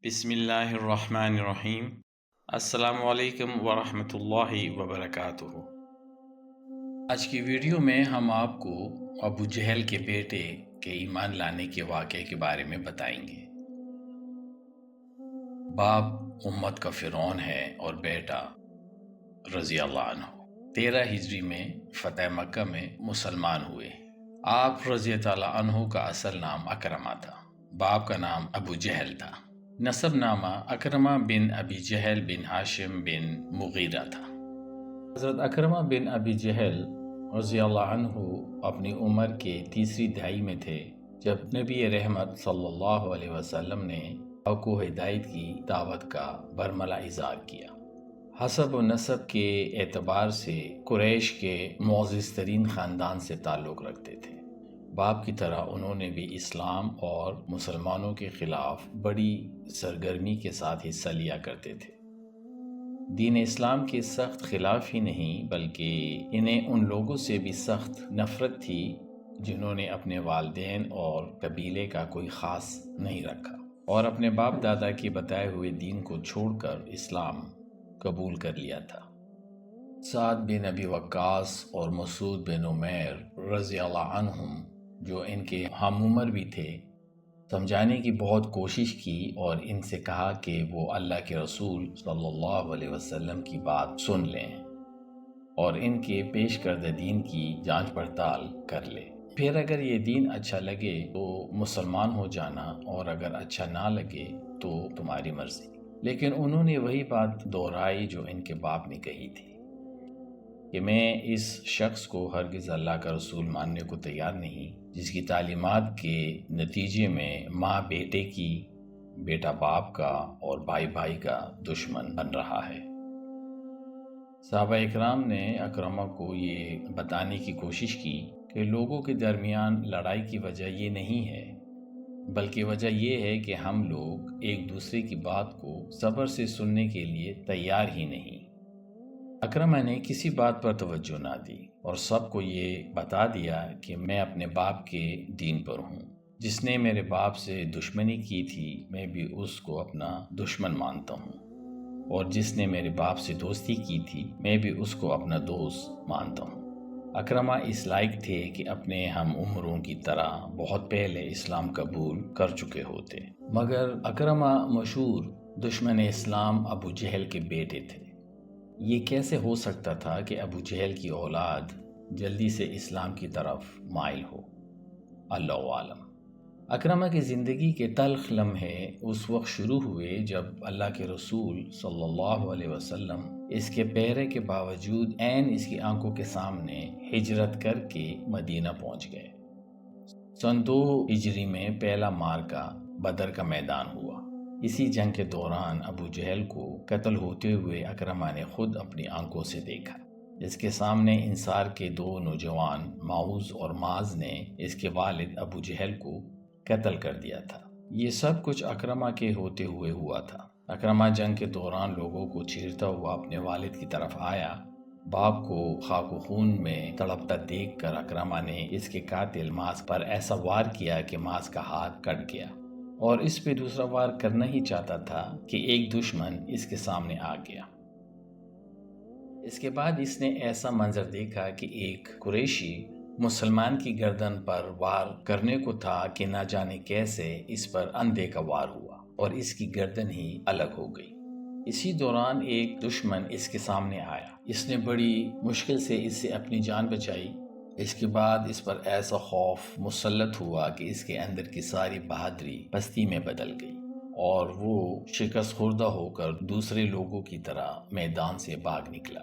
بسم اللہ الرحمن الرحیم۔ السلام علیکم ورحمۃ اللہ وبرکاتہ۔ آج کی ویڈیو میں ہم آپ کو ابو جہل کے بیٹے کے ایمان لانے کے واقعے کے بارے میں بتائیں گے۔ باپ امت کا فرعون ہے اور بیٹا رضی اللہ عنہ 13 ہجری میں فتح مکہ میں مسلمان ہوئے۔ آپ رضی اللہ عنہ کا اصل نام اکرمہ تھا، باپ کا نام ابو جہل تھا۔ نسب نامہ اکرمہ بن ابی جہل بن ہاشم بن مغیرہ تھا۔ حضرت اکرمہ بن ابی جہل رضی اللہ عنہ اپنی عمر کے تیسری دہائی میں تھے جب نبی رحمت صلی اللہ علیہ وسلم نے حق و ہدایت کی دعوت کا برملا اظہار کیا۔ حسب و نسب کے اعتبار سے قریش کے معزز ترین خاندان سے تعلق رکھتے تھے۔ باپ کی طرح انہوں نے بھی اسلام اور مسلمانوں کے خلاف بڑی سرگرمی کے ساتھ حصہ لیا کرتے تھے۔ دین اسلام کے سخت خلاف ہی نہیں بلکہ انہیں ان لوگوں سے بھی سخت نفرت تھی جنہوں نے اپنے والدین اور قبیلے کا کوئی خاص نہیں رکھا اور اپنے باپ دادا کے بتائے ہوئے دین کو چھوڑ کر اسلام قبول کر لیا تھا۔ سعد بن ابی وقاص اور مسعود بن عمیر رضی اللہ عنہم جو ان کے ہم عمر بھی تھے، سمجھانے کی بہت کوشش کی اور ان سے کہا کہ وہ اللہ کے رسول صلی اللہ علیہ وسلم کی بات سن لیں اور ان کے پیش کردہ دین کی جانچ پڑتال کر لیں، پھر اگر یہ دین اچھا لگے تو مسلمان ہو جانا اور اگر اچھا نہ لگے تو تمہاری مرضی۔ لیکن انہوں نے وہی بات دہرائی جو ان کے باپ نے کہی تھی کہ میں اس شخص کو ہرگز اللہ کا رسول ماننے کو تیار نہیں جس کی تعلیمات کے نتیجے میں ماں بیٹے کی، بیٹا باپ کا اور بھائی بھائی کا دشمن بن رہا ہے۔ صحابہ اکرام نے اکرمہ کو یہ بتانے کی کوشش کی کہ لوگوں کے درمیان لڑائی کی وجہ یہ نہیں ہے بلکہ وجہ یہ ہے کہ ہم لوگ ایک دوسرے کی بات کو صبر سے سننے کے لیے تیار ہی نہیں۔ اکرمہ نے کسی بات پر توجہ نہ دی اور سب کو یہ بتا دیا کہ میں اپنے باپ کے دین پر ہوں۔ جس نے میرے باپ سے دشمنی کی تھی میں بھی اس کو اپنا دشمن مانتا ہوں، اور جس نے میرے باپ سے دوستی کی تھی میں بھی اس کو اپنا دوست مانتا ہوں۔ اکرمہ اس لائق تھے کہ اپنے ہم عمروں کی طرح بہت پہلے اسلام قبول کر چکے ہوتے، مگر اکرمہ مشہور دشمن اسلام ابو جہل کے بیٹے تھے۔ یہ کیسے ہو سکتا تھا کہ ابو جہل کی اولاد جلدی سے اسلام کی طرف مائل ہو؟ اللہ عالم۔ اکرمہ کی زندگی کے تلخ لمحے اس وقت شروع ہوئے جب اللہ کے رسول صلی اللہ علیہ وسلم اس کے پیرے کے باوجود عین اس کی آنکھوں کے سامنے ہجرت کر کے مدینہ پہنچ گئے۔ سن 2 ہجری میں پہلا مارکہ بدر کا میدان ہوا۔ اسی جنگ کے دوران ابو جہل کو قتل ہوتے ہوئے اکرمہ نے خود اپنی آنکھوں سے دیکھا۔ اس کے سامنے انصار کے 2 نوجوان معوذ اور معاذ نے اس کے والد ابو جہل کو قتل کر دیا تھا۔ یہ سب کچھ اکرمہ کے ہوتے ہوئے ہوا تھا۔ اکرمہ جنگ کے دوران لوگوں کو چیرتا ہوا اپنے والد کی طرف آیا۔ باپ کو خاک و خون میں تڑپتا دیکھ کر اکرمہ نے اس کے قاتل معاذ پر ایسا وار کیا کہ معاذ کا ہاتھ کٹ گیا اور اس پہ دوسرا وار کرنا ہی چاہتا تھا کہ ایک دشمن اس کے سامنے آ گیا۔ اس کے بعد اس نے ایسا منظر دیکھا کہ ایک قریشی مسلمان کی گردن پر وار کرنے کو تھا کہ نہ جانے کیسے اس پر اندھے کا وار ہوا اور اس کی گردن ہی الگ ہو گئی۔ اسی دوران ایک دشمن اس کے سامنے آیا۔ اس نے بڑی مشکل سے اس سے اپنی جان بچائی۔ اس کے بعد اس پر ایسا خوف مسلط ہوا کہ اس کے اندر کی ساری بہادری پستی میں بدل گئی اور وہ شکست خوردہ ہو کر دوسرے لوگوں کی طرح میدان سے بھاگ نکلا۔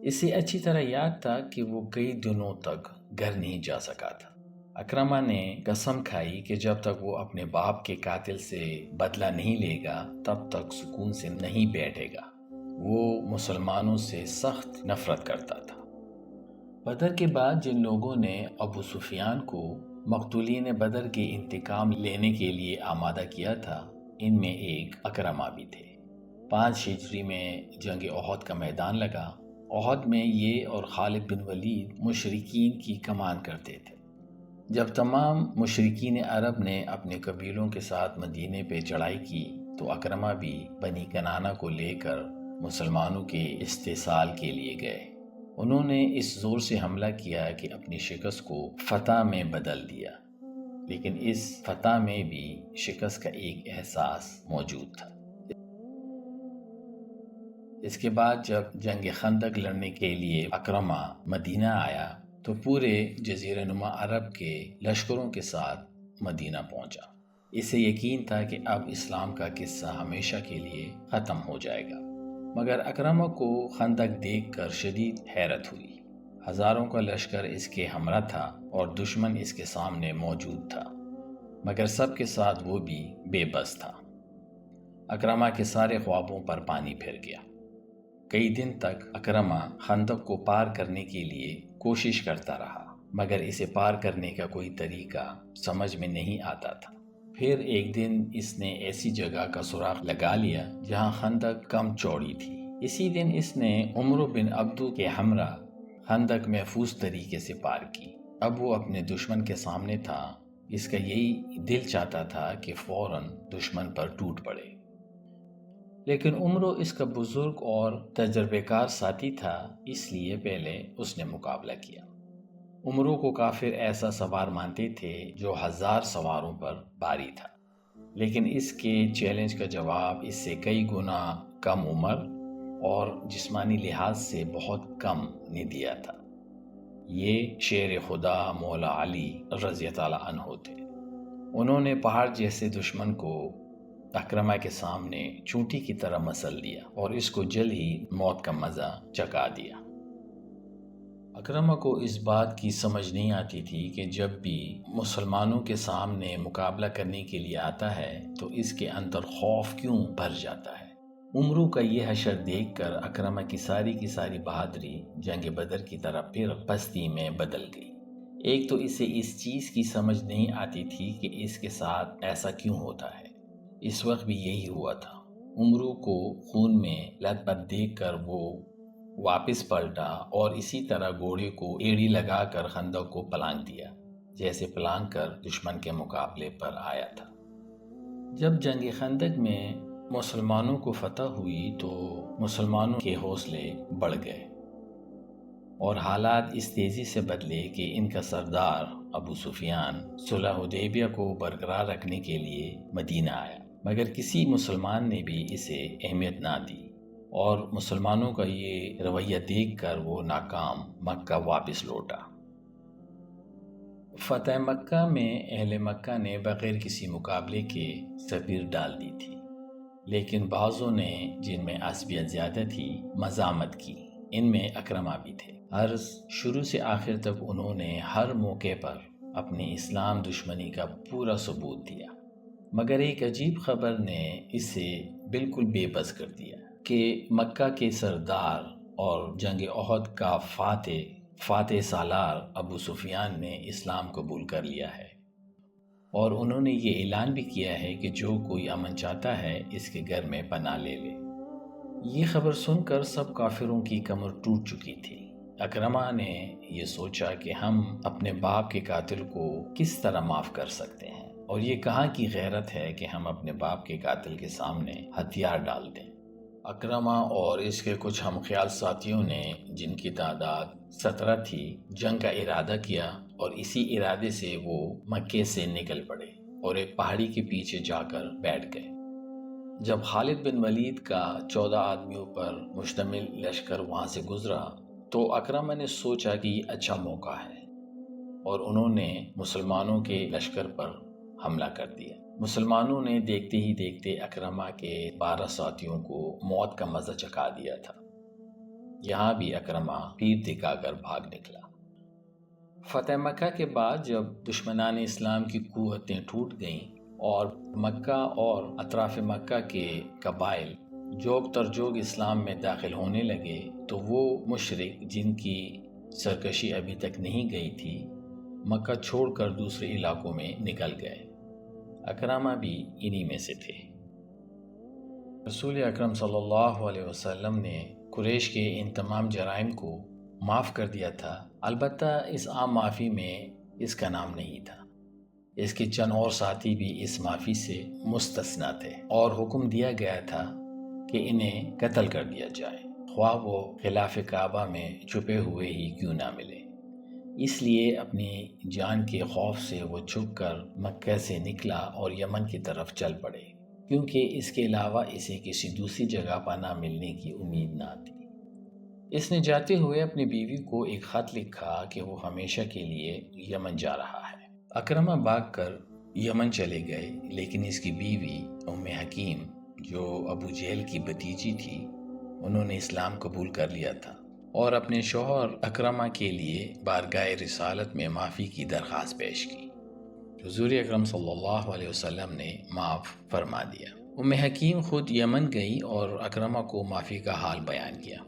اسے اچھی طرح یاد تھا کہ وہ کئی دنوں تک گھر نہیں جا سکا تھا۔ اکرمہ نے قسم کھائی کہ جب تک وہ اپنے باپ کے قاتل سے بدلہ نہیں لے گا تب تک سکون سے نہیں بیٹھے گا۔ وہ مسلمانوں سے سخت نفرت کرتا تھا۔ بدر کے بعد جن لوگوں نے ابو سفیان کو مقتولین بدر کے انتقام لینے کے لیے آمادہ کیا تھا ان میں ایک اکرمہ بھی تھے۔ 5 ہجری میں جنگ احد کا میدان لگا۔ احد میں یہ اور خالد بن ولید مشرکین کی کمان کرتے تھے۔ جب تمام مشرکین عرب نے اپنے قبیلوں کے ساتھ مدینے پہ چڑھائی کی تو اکرمہ بھی بنی کنانہ کو لے کر مسلمانوں کے استحصال کے لیے گئے۔ انہوں نے اس زور سے حملہ کیا کہ اپنی شکست کو فتح میں بدل دیا، لیکن اس فتح میں بھی شکست کا ایک احساس موجود تھا۔ اس کے بعد جب جنگ خندق لڑنے کے لیے اکرمہ مدینہ آیا تو پورے جزیرہ نما عرب کے لشکروں کے ساتھ مدینہ پہنچا۔ اسے یقین تھا کہ اب اسلام کا قصہ ہمیشہ کے لیے ختم ہو جائے گا، مگر اکرمہ کو خندق دیکھ کر شدید حیرت ہوئی۔ ہزاروں کا لشکر اس کے ہمراہ تھا اور دشمن اس کے سامنے موجود تھا، مگر سب کے ساتھ وہ بھی بے بس تھا۔ اکرمہ کے سارے خوابوں پر پانی پھر گیا۔ کئی دن تک اکرمہ خندق کو پار کرنے کے لیے کوشش کرتا رہا، مگر اسے پار کرنے کا کوئی طریقہ سمجھ میں نہیں آتا تھا۔ پھر ایک دن اس نے ایسی جگہ کا سراغ لگا لیا جہاں خندق کم چوڑی تھی۔ اسی دن اس نے عمرو بن عبدو کے ہمراہ خندق محفوظ طریقے سے پار کی۔ اب وہ اپنے دشمن کے سامنے تھا۔ اس کا یہی دل چاہتا تھا کہ فوراً دشمن پر ٹوٹ پڑے، لیکن عمرو اس کا بزرگ اور تجربہ کار ساتھی تھا، اس لیے پہلے اس نے مقابلہ کیا۔ عمرو کو کافر ایسا سوار مانتے تھے جو 1000 سواروں پر باری تھا، لیکن اس کے چیلنج کا جواب اس سے کئی گنا کم عمر اور جسمانی لحاظ سے بہت کم نے دیا تھا۔ یہ شیر خدا مولا علی رضی اللہ عنہ تھے۔ انہوں نے پہاڑ جیسے دشمن کو اکرمہ کے سامنے چونٹی کی طرح مسل دیا اور اس کو جلد ہی موت کا مزہ چکھا دیا۔ اکرمہ کو اس بات کی سمجھ نہیں آتی تھی کہ جب بھی مسلمانوں کے سامنے مقابلہ کرنے کے لیے آتا ہے تو اس کے اندر خوف کیوں بھر جاتا ہے۔ عمرو کا یہ حشر دیکھ کر اکرمہ کی ساری بہادری جنگ بدر کی طرح پھر پستی میں بدل گئی۔ ایک تو اسے اس چیز کی سمجھ نہیں آتی تھی کہ اس کے ساتھ ایسا کیوں ہوتا ہے۔ اس وقت بھی یہی ہوا تھا۔ عمرو کو خون میں لت پت دیکھ کر وہ واپس پلٹا اور اسی طرح گھوڑے کو ایڑی لگا کر خندق کو پلانگ دیا، جیسے پلانگ کر دشمن کے مقابلے پر آیا تھا۔ جب جنگ خندق میں مسلمانوں کو فتح ہوئی تو مسلمانوں کے حوصلے بڑھ گئے اور حالات اس تیزی سے بدلے کہ ان کا سردار ابو سفیان صلح حدیبیہ کو برقرار رکھنے کے لیے مدینہ آیا، مگر کسی مسلمان نے بھی اسے اہمیت نہ دی اور مسلمانوں کا یہ رویہ دیکھ کر وہ ناکام مکہ واپس لوٹا۔ فتح مکہ میں اہل مکہ نے بغیر کسی مقابلے کے سفیر ڈال دی تھی، لیکن بعضوں نے، جن میں عصبیت زیادہ تھی، مزاحمت کی۔ ان میں اکرمہ بھی تھے۔ عرض شروع سے آخر تک انہوں نے ہر موقع پر اپنی اسلام دشمنی کا پورا ثبوت دیا، مگر ایک عجیب خبر نے اسے بالکل بے بس کر دیا کہ مکہ کے سردار اور جنگ احد کا فاتح سالار ابو سفیان نے اسلام قبول کر لیا ہے، اور انہوں نے یہ اعلان بھی کیا ہے کہ جو کوئی امن چاہتا ہے اس کے گھر میں پناہ لے لے۔ یہ خبر سن کر سب کافروں کی کمر ٹوٹ چکی تھی۔ اکرمہ نے یہ سوچا کہ ہم اپنے باپ کے قاتل کو کس طرح معاف کر سکتے ہیں، اور یہ کہاں کی غیرت ہے کہ ہم اپنے باپ کے قاتل کے سامنے ہتھیار ڈال دیں۔ اکرمہ اور اس کے کچھ ہم خیال ساتھیوں نے، جن کی تعداد 17 تھی، جنگ کا ارادہ کیا اور اسی ارادے سے وہ مکے سے نکل پڑے اور ایک پہاڑی کے پیچھے جا کر بیٹھ گئے۔ جب خالد بن ولید کا 14 آدمیوں پر مشتمل لشکر وہاں سے گزرا تو اکرمہ نے سوچا کہ یہ اچھا موقع ہے، اور انہوں نے مسلمانوں کے لشکر پر حملہ کر دیا۔ مسلمانوں نے دیکھتے ہی دیکھتے اکرمہ کے 12 ساتھیوں کو موت کا مزہ چکھا دیا تھا۔ یہاں بھی اکرمہ پیر دکھا کر بھاگ نکلا۔ فتح مکہ کے بعد جب دشمنان اسلام کی قوتیں ٹوٹ گئیں اور مکہ اور اطراف مکہ کے قبائل جوگ تر جوگ اسلام میں داخل ہونے لگے تو وہ مشرک جن کی سرکشی ابھی تک نہیں گئی تھی مکہ چھوڑ کر دوسرے علاقوں میں نکل گئے۔ اکرمہ بھی انہی میں سے تھے۔ رسول اکرم صلی اللہ علیہ وسلم نے قریش کے ان تمام جرائم کو معاف کر دیا تھا۔ البتہ اس عام معافی میں اس کا نام نہیں تھا۔ اس کے چند اور ساتھی بھی اس معافی سے مستثنا تھے اور حکم دیا گیا تھا کہ انہیں قتل کر دیا جائے، خواہ وہ خلاف کعبہ میں چھپے ہوئے ہی کیوں نہ ملے۔ اس لیے اپنی جان کے خوف سے وہ چھپ کر مکہ سے نکلا اور یمن کی طرف چل پڑے، کیونکہ اس کے علاوہ اسے کسی دوسری جگہ پناہ ملنے کی امید نہ تھی۔ اس نے جاتے ہوئے اپنی بیوی کو ایک خط لکھا کہ وہ ہمیشہ کے لیے یمن جا رہا ہے۔ اکرمہ بھاگ کر یمن چلے گئے، لیکن اس کی بیوی ام حکیم جو ابو جہل کی بھتیجی تھی، انہوں نے اسلام قبول کر لیا تھا اور اپنے شوہر اکرمہ کے لیے بارگاہ رسالت میں معافی کی درخواست پیش کی۔ حضور اکرم صلی اللہ علیہ وسلم نے معاف فرما دیا۔ ام حکیم خود یمن گئی اور اکرمہ کو معافی کا حال بیان کیا۔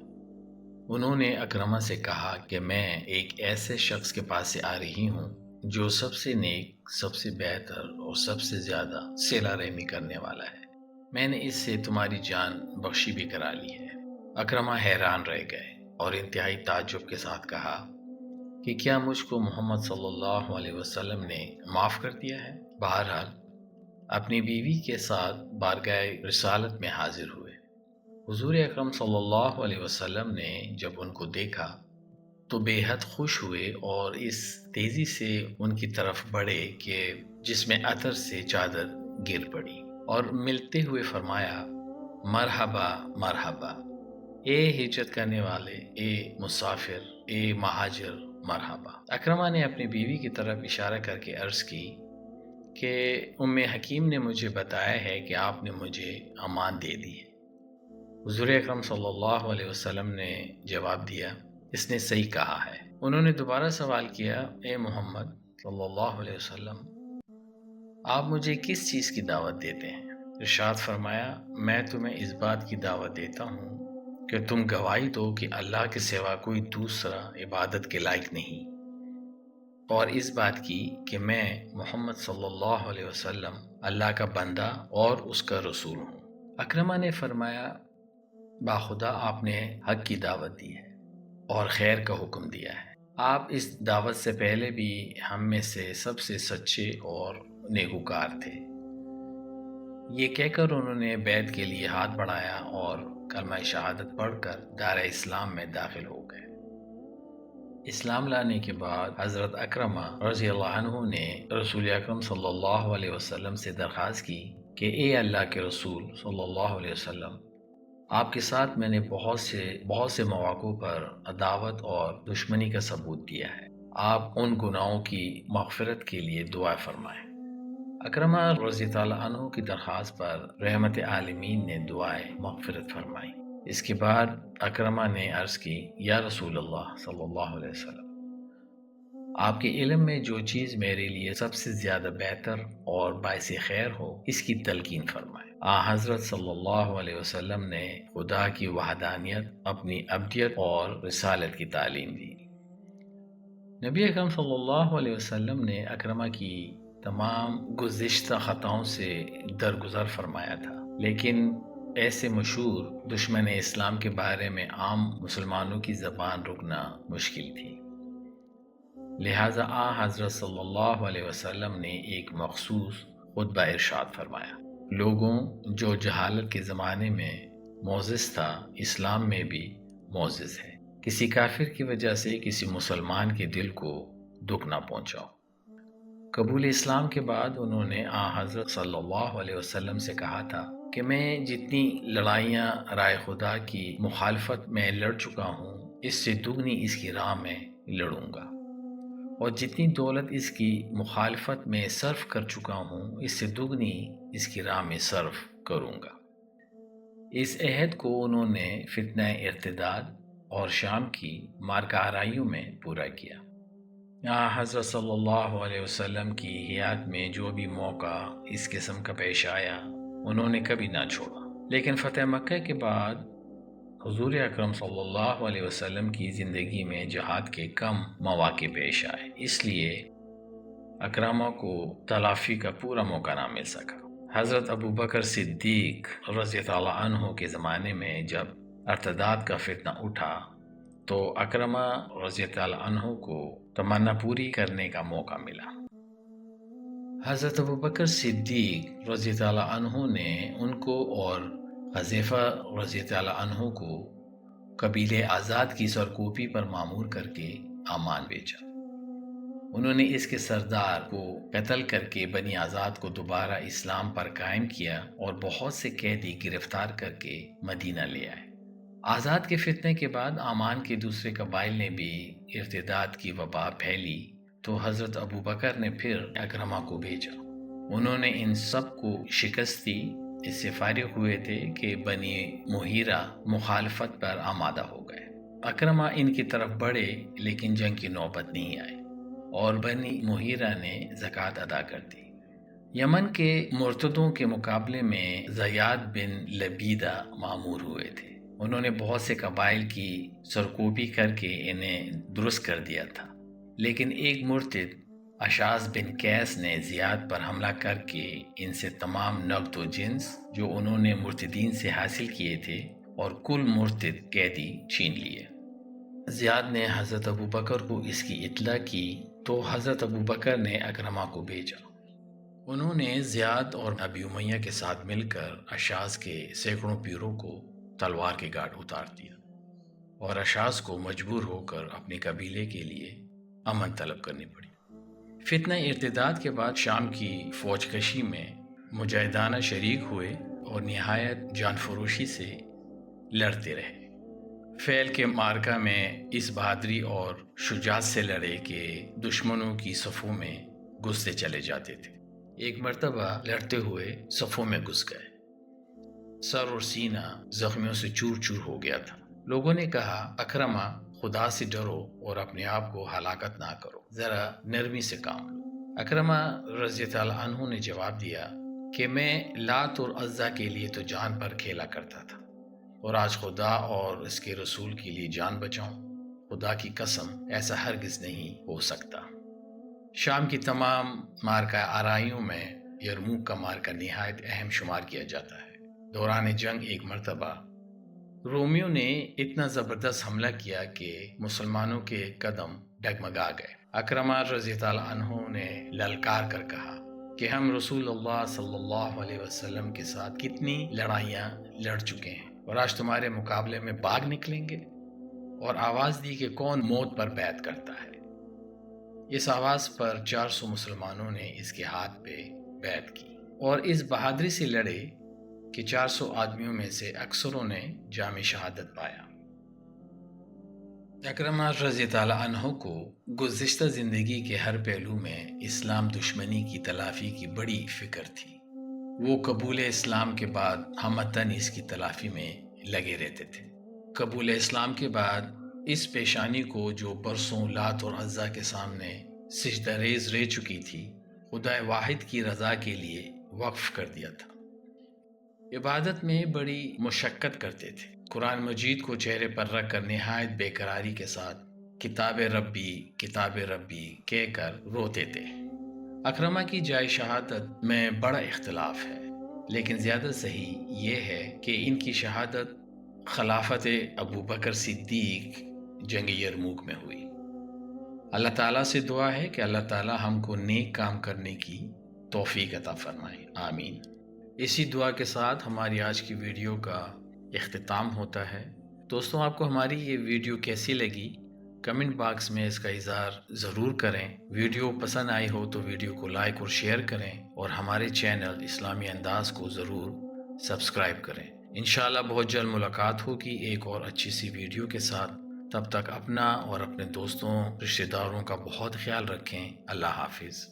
انہوں نے اکرمہ سے کہا کہ میں ایک ایسے شخص کے پاس سے آ رہی ہوں جو سب سے نیک، سب سے بہتر اور سب سے زیادہ صلہ رحمی کرنے والا ہے۔ میں نے اس سے تمہاری جان بخشی بھی کرا لی ہے۔ اکرمہ حیران رہ گئے اور انتہائی تعجب کے ساتھ کہا کہ کیا مجھ کو محمد صلی اللہ علیہ وسلم نے معاف کر دیا ہے؟ بہرحال اپنی بیوی کے ساتھ بارگاہ رسالت میں حاضر ہوئے۔ حضور اکرم صلی اللہ علیہ وسلم نے جب ان کو دیکھا تو بے حد خوش ہوئے اور اس تیزی سے ان کی طرف بڑھے کہ جس میں عطر سے چادر گر پڑی، اور ملتے ہوئے فرمایا، مرحبا مرحبا، اے ہجرت کرنے والے، اے مسافر، اے مہاجر، مرحبا۔ اکرمہ نے اپنی بیوی کی طرف اشارہ کر کے عرض کی کہ ام حکیم نے مجھے بتایا ہے کہ آپ نے مجھے امان دے دی ہے۔ حضور اکرم صلی اللہ علیہ وسلم نے جواب دیا، اس نے صحیح کہا ہے۔ انہوں نے دوبارہ سوال کیا، اے محمد صلی اللہ علیہ وسلم، آپ مجھے کس چیز کی دعوت دیتے ہیں؟ ارشاد فرمایا، میں تمہیں اس بات کی دعوت دیتا ہوں کہ تم گواہی دو کہ اللہ کے سوا کوئی دوسرا عبادت کے لائق نہیں، اور اس بات کی کہ میں محمد صلی اللہ علیہ وسلم اللہ کا بندہ اور اس کا رسول ہوں۔ اکرمہ نے فرمایا، باخدا آپ نے حق کی دعوت دی ہے اور خیر کا حکم دیا ہے۔ آپ اس دعوت سے پہلے بھی ہم میں سے سب سے سچے اور نیکوکار تھے۔ یہ کہہ کر انہوں نے بیعت کے لیے ہاتھ بڑھایا اور کلمہ شہادت پڑھ کر دائرہ اسلام میں داخل ہو گئے۔ اسلام لانے کے بعد حضرت اکرمہ رضی اللہ عنہ نے رسول اکرم صلی اللہ علیہ وسلم سے درخواست کی کہ اے اللہ کے رسول صلی اللہ علیہ وسلم، آپ کے ساتھ میں نے بہت سے مواقع پر عداوت اور دشمنی کا ثبوت دیا ہے، آپ ان گناہوں کی مغفرت کے لیے دعا فرمائیں۔ اکرمہ رضی اللہ عنہ کی درخواست پر رحمت عالمین نے دعائے مغفرت فرمائی۔ اس کے بعد اکرمہ نے عرض کی، یا رسول اللہ صلی اللہ علیہ وسلم، آپ کے علم میں جو چیز میرے لیے سب سے زیادہ بہتر اور باعث خیر ہو، اس کی تلقین فرمائیں۔ حضرت صلی اللہ علیہ وسلم نے خدا کی وحدانیت، اپنی عبدیت اور رسالت کی تعلیم دی۔ نبی اکرم صلی اللہ علیہ وسلم نے اکرمہ کی تمام گزشتہ خطاؤں سے درگزر فرمایا تھا، لیکن ایسے مشہور دشمن اسلام کے بارے میں عام مسلمانوں کی زبان رکنا مشکل تھی، لہٰذا حضرت صلی اللہ علیہ وسلم نے ایک مخصوص خطبہ ارشاد فرمایا، لوگوں، جو جہالت کے زمانے میں معزز تھا، اسلام میں بھی معزز ہے۔ کسی کافر کی وجہ سے کسی مسلمان کے دل کو دکھ نہ پہنچاؤ۔ قبول اسلام کے بعد انہوں نے حضرت صلی اللہ علیہ وسلم سے کہا تھا کہ میں جتنی لڑائیاں رائے خدا کی مخالفت میں لڑ چکا ہوں، اس سے دگنی اس کی راہ میں لڑوں گا، اور جتنی دولت اس کی مخالفت میں صرف کر چکا ہوں، اس سے دگنی اس کی راہ میں صرف کروں گا۔ اس عہد کو انہوں نے فتنہ ارتداد اور شام کی معرکہ آرائیوں میں پورا کیا۔ حضرت صلی اللہ علیہ وسلم کی حیات میں جو بھی موقع اس قسم کا پیش آیا، انہوں نے کبھی نہ چھوڑا۔ لیکن فتح مکہ کے بعد حضور اکرم صلی اللہ علیہ وسلم کی زندگی میں جہاد کے کم مواقع پیش آئے، اس لیے اکرمہ کو تلافی کا پورا موقع نہ مل سکا۔ حضرت ابو بکر صدیق رضی اللہ عنہ کے زمانے میں جب ارتداد کا فتنہ اٹھا تو اکرمہ رضی اللہ عنہ کو تمنا پوری کرنے کا موقع ملا۔ حضرت ابوبکر صدیق رضی اللہ عنہ نے ان کو اور حذیفہ رضی اللہ عنہ کو قبیلے آزاد کی سرکوبی پر مامور کر کے عمان بھیجا۔ انہوں نے اس کے سردار کو قتل کر کے بنی آزاد کو دوبارہ اسلام پر قائم کیا اور بہت سے قیدی گرفتار کر کے مدینہ لے آئے۔ آزاد کے فتنے کے بعد عمان کے دوسرے قبائل نے بھی ارتداد کی وبا پھیلی تو حضرت ابوبکر نے پھر اکرمہ کو بھیجا۔ انہوں نے ان سب کو شکست دی۔ اس سے فارغ ہوئے تھے کہ بنی مغیرہ مخالفت پر آمادہ ہو گئے۔ اکرمہ ان کی طرف بڑھے لیکن جنگ کی نوبت نہیں آئی اور بنی مغیرہ نے زکوٰۃ ادا کر دی۔ یمن کے مرتدوں کے مقابلے میں زیاد بن لبیدہ مامور ہوئے تھے۔ انہوں نے بہت سے قبائل کی سرکوبی کر کے انہیں درست کر دیا تھا، لیکن ایک مرتد اشعث بن قیس نے زیاد پر حملہ کر کے ان سے تمام نقد و جنس جو انہوں نے مرتدین سے حاصل کیے تھے اور کل مرتد قیدی چھین لیے۔ زیاد نے حضرت ابوبکر کو اس کی اطلاع کی تو حضرت ابوبکر نے اکرمہ کو بھیجا۔ انہوں نے زیاد اور ابی امیہ کے ساتھ مل کر اشعث کے سینکڑوں پیروں کو تلوار کے گھاٹ اتار دیا اور اشعث کو مجبور ہو کر اپنے قبیلے کے لیے امن طلب کرنی پڑی۔ فتنہ ارتداد کے بعد شام کی فوج کشی میں مجاہدانہ شریک ہوئے اور نہایت جان فروشی سے لڑتے رہے۔ فیل کے معرکہ میں اس بہادری اور شجاعت سے لڑے کہ دشمنوں کی صفوں میں گھستے چلے جاتے تھے۔ ایک مرتبہ لڑتے ہوئے صفوں میں گھس گئے۔ سر اور سینہ زخمیوں سے چور چور ہو گیا تھا۔ لوگوں نے کہا، اکرمہ خدا سے ڈرو اور اپنے آپ کو ہلاکت نہ کرو، ذرا نرمی سے کام لو۔ اکرمہ رضی اللہ عنہ نے جواب دیا کہ میں لات اور عزا کے لیے تو جان پر کھیلا کرتا تھا اور آج خدا اور اس کے رسول کے لیے جان بچاؤں، خدا کی قسم ایسا ہرگز نہیں ہو سکتا۔ شام کی تمام معرکہ آرائیوں میں یرموک کا معرکہ نہایت اہم شمار کیا جاتا ہے۔ دوران جنگ ایک مرتبہ رومیوں نے اتنا زبردست حملہ کیا کہ مسلمانوں کے قدم ڈگمگا گئے۔ اکرمہ رضی اللہ عنہ نے للکار کر کہا کہ ہم رسول اللہ صلی اللہ علیہ وسلم کے ساتھ کتنی لڑائیاں لڑ چکے ہیں اور آج تمہارے مقابلے میں بھاگ نکلیں گے، اور آواز دی کہ کون موت پر بیعت کرتا ہے۔ اس آواز پر 400 مسلمانوں نے اس کے ہاتھ پہ بیعت کی اور اس بہادری سے لڑے کہ 400 آدمیوں میں سے اکثروں نے جام شہادت پایا۔ اکرمہ رضی اللہ عنہ کو گزشتہ زندگی کے ہر پہلو میں اسلام دشمنی کی تلافی کی بڑی فکر تھی۔ وہ قبول اسلام کے بعد ہمتاً اس کی تلافی میں لگے رہتے تھے۔ قبول اسلام کے بعد اس پیشانی کو جو برسوں لات اور عزا کے سامنے سجدہ ریز رہ چکی تھی، خدا واحد کی رضا کے لیے وقف کر دیا تھا۔ عبادت میں بڑی مشقت کرتے تھے۔ قرآن مجید کو چہرے پر رکھ کر نہایت بے قراری کے ساتھ کتاب ربی کہہ کر روتے تھے۔ اکرمہ کی جائے شہادت میں بڑا اختلاف ہے، لیکن زیادہ صحیح یہ ہے کہ ان کی شہادت خلافت ابوبکر صدیق جنگ یرموک میں ہوئی۔ اللہ تعالیٰ سے دعا ہے کہ اللہ تعالیٰ ہم کو نیک کام کرنے کی توفیق عطا فرمائے، آمین۔ اسی دعا کے ساتھ ہماری آج کی ویڈیو کا اختتام ہوتا ہے۔ دوستوں، آپ کو ہماری یہ ویڈیو کیسی لگی؟ کمنٹ باکس میں اس کا اظہار ضرور کریں۔ ویڈیو پسند آئی ہو تو ویڈیو کو لائک اور شیئر کریں اور ہمارے چینل اسلامی انداز کو ضرور سبسکرائب کریں۔ انشاءاللہ بہت جلد ملاقات ہوگی ایک اور اچھی سی ویڈیو کے ساتھ۔ تب تک اپنا اور اپنے دوستوں رشتہ داروں کا بہت خیال رکھیں۔ اللہ حافظ۔